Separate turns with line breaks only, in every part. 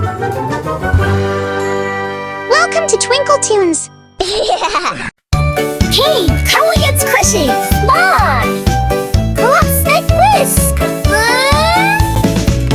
Welcome to Twinkle Toons.
Yeah. Hey, come we get squishy. Come on. Let's make whisk.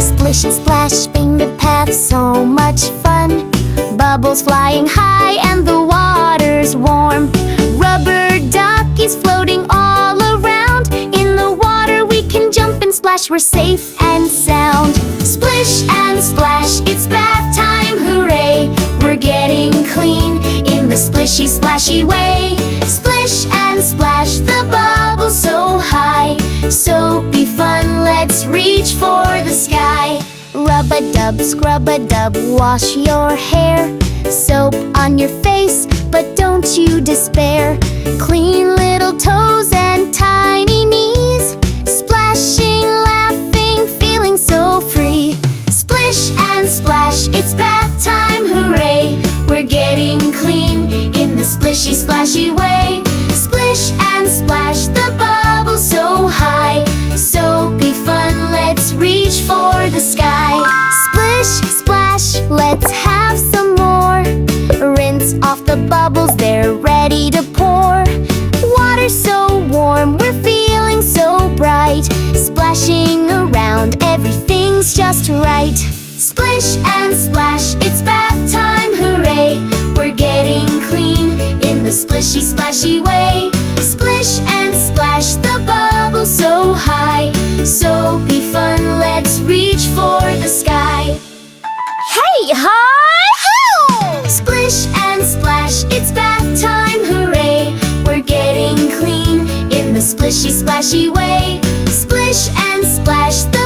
Splish and splash, finger path, so much fun. Bubbles flying high and the water's warm. Rubber duckies floating all around. In the water we can jump and splash, we're safe and sound. Splish and splash, it's bath time, hooray! We're getting clean in the splishy splashy way. Splish and splash, the bubbles so high. Soapy fun, let's reach for the sky. Rub-a-dub, scrub-a-dub, wash your hair. Soap on your face, but don't you despair. Clean little toes and tiny knees. Splashing, laughing, feeling so free. Splish and splash, it's bath time, hooray! We're getting clean in the splishy splashy way. Splish and splash, the bubbles so high. Soapy fun, let's reach for the sky. Splish, splash, let's have some more. Rinse off the bubbles, they're ready to pour. Water's so warm, we're feeling so bright. Splashing around, everything's just right. Splish and splash, it's bath time, hooray! We're getting clean in the splishy splashy way. Splish and splash, the bubbles so high. Soapy fun, let's reach for the sky. Hey, hi-ho! Splish and splash, it's bath time, hooray! We're getting clean in the splishy splashy way. Splish and splash, the